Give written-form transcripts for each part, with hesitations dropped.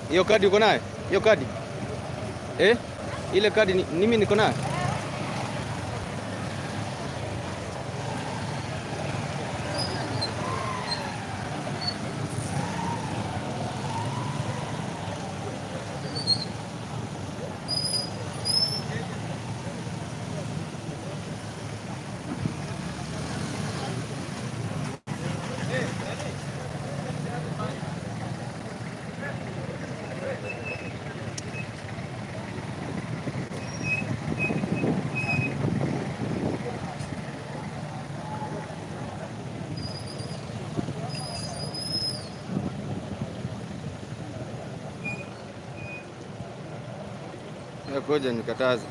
Hiyo kadi uko nayo? Hiyo kadi ile kadi mimi niko nayo. Ngoja nikataze.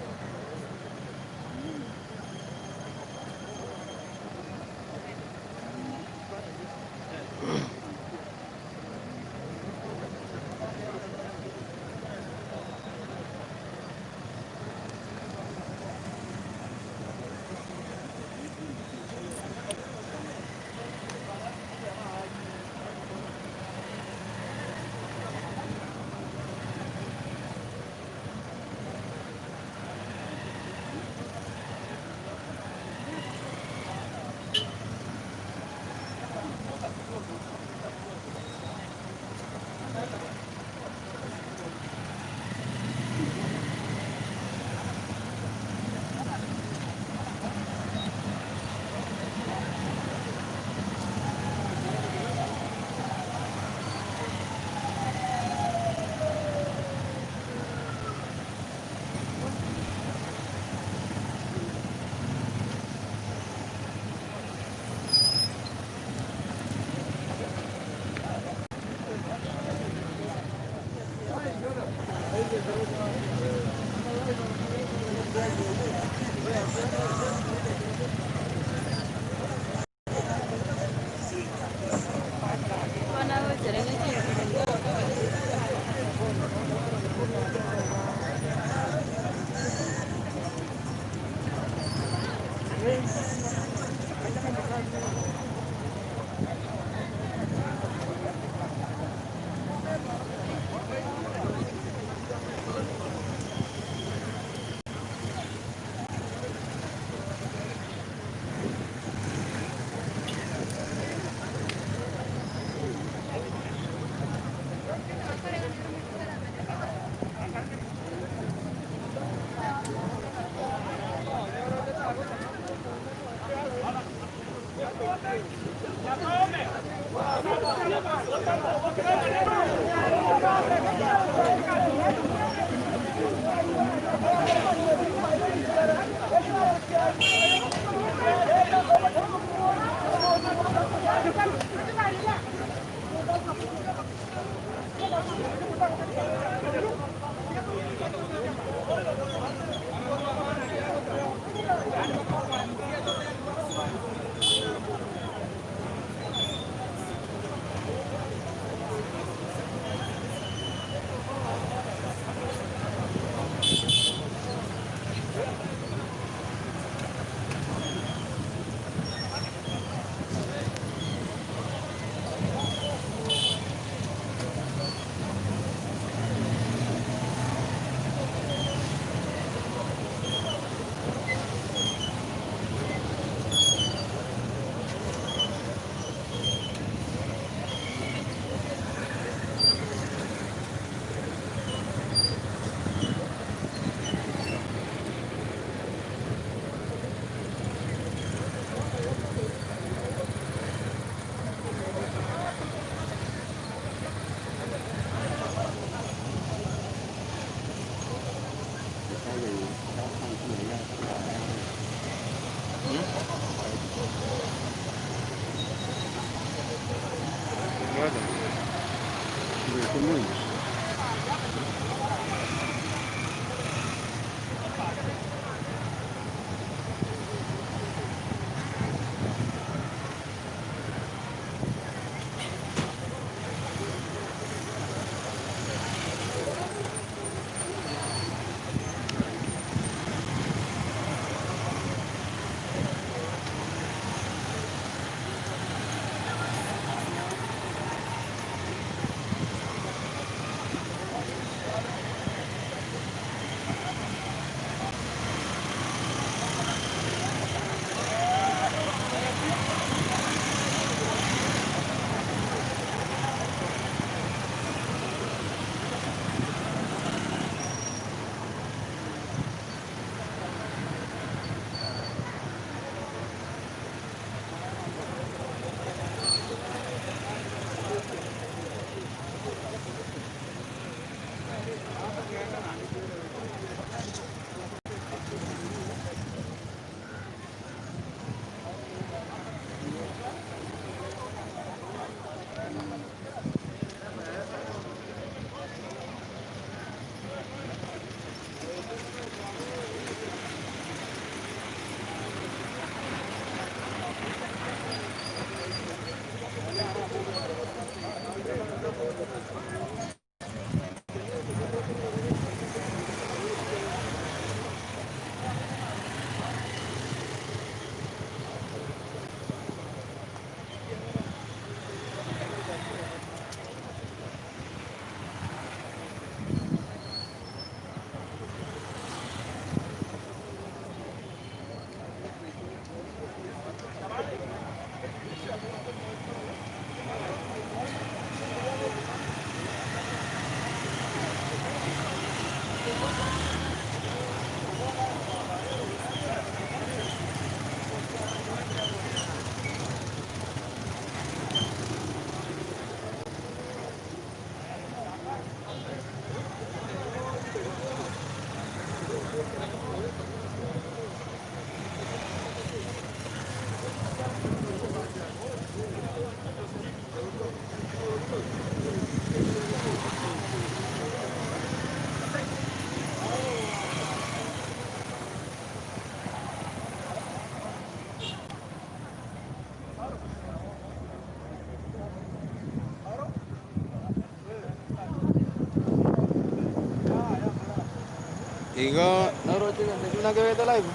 Iko naro chiga ndekuna ke vete live.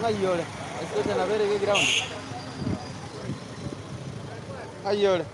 Ngayole. Esto na vere ke ground. Ngayole.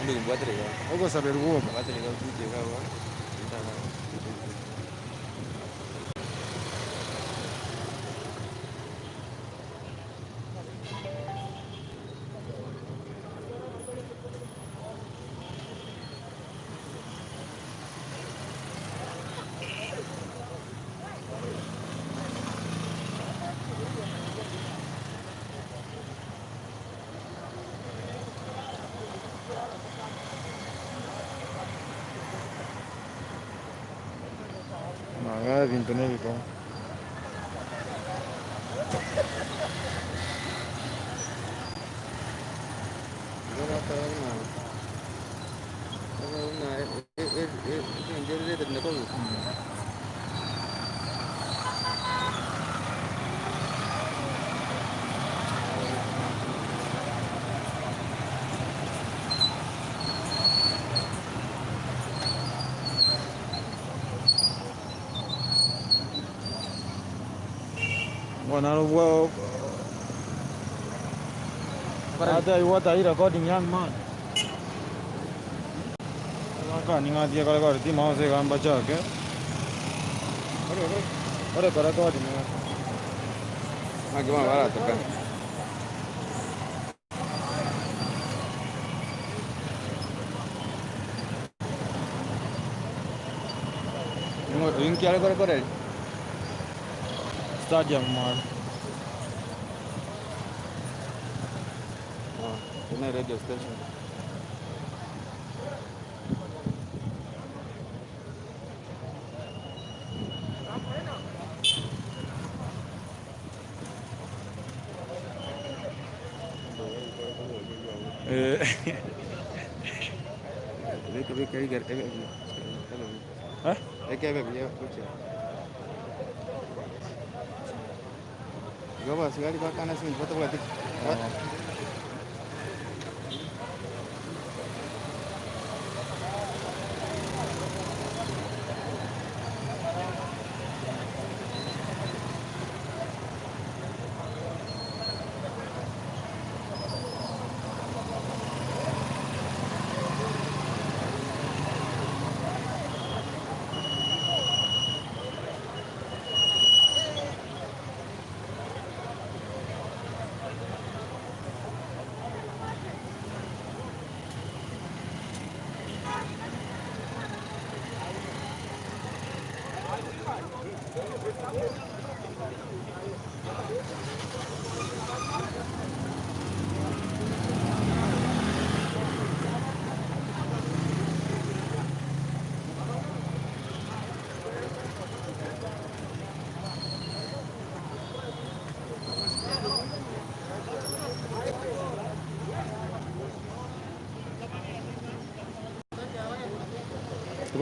Ndio buat rega. Ogo saber goma. Buat rega tu jaga wa. Magari vinto nel con. Ora ta na. Ora na ndio ile ndio kwa. Bueno, well, what are you recording, young man? Ninga dia kalau kau reti mau saya kan baca ke? Ada kalau kau ada ni. Gimana barat kan? Ring kya kore Start yang mal. Ini radio station. कभी कहीं घर पे Hah? क्या भैया कुछ गवा सिगारी का खाना से बहुत बड़ा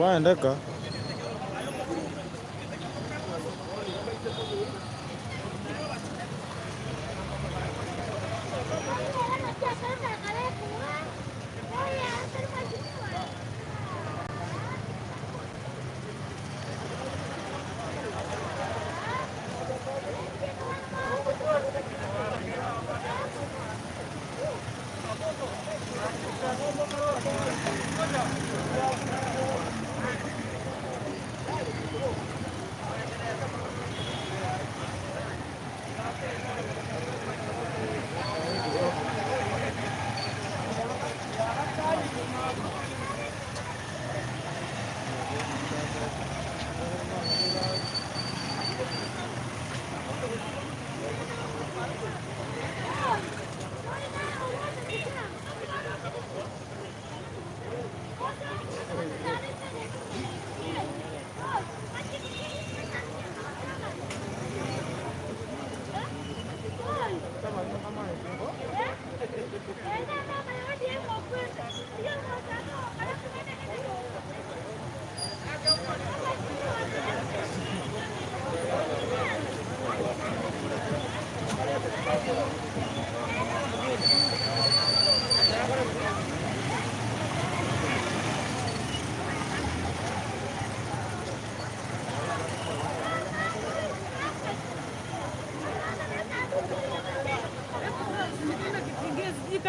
Tunaendeka.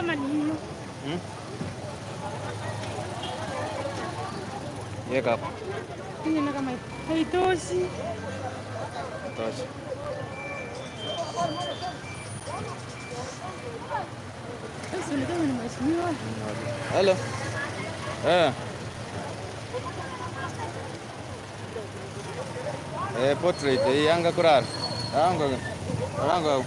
kama ni hiyo. Weka hapo. Hii ni kama haitoshi. Tosha. Sasa ni kama ni mheshimiwa. Hello. Portrait yanga kurar. Anga.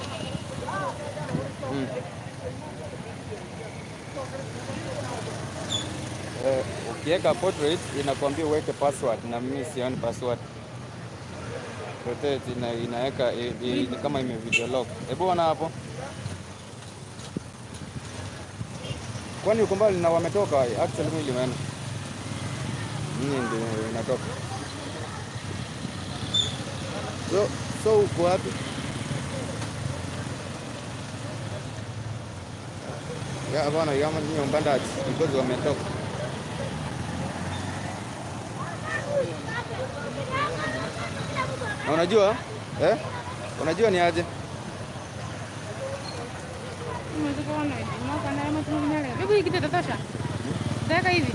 Ukiweka portrait inakwambia uweke password na mimi sioni password. Portrait inaweka kama ime video lock. Hebu ona hapo. Kwani uko mbali na wametoka actually mwili mwana. Nini ndio inatoka. So uko wapi? Ya bwana yama ni mbandaji because wametoka. Na unajua? Unajua ni aje? Unaweza kuona hivi. Mwaka na mtu mwingine. Hebu ikite tatosha. Daka hivi.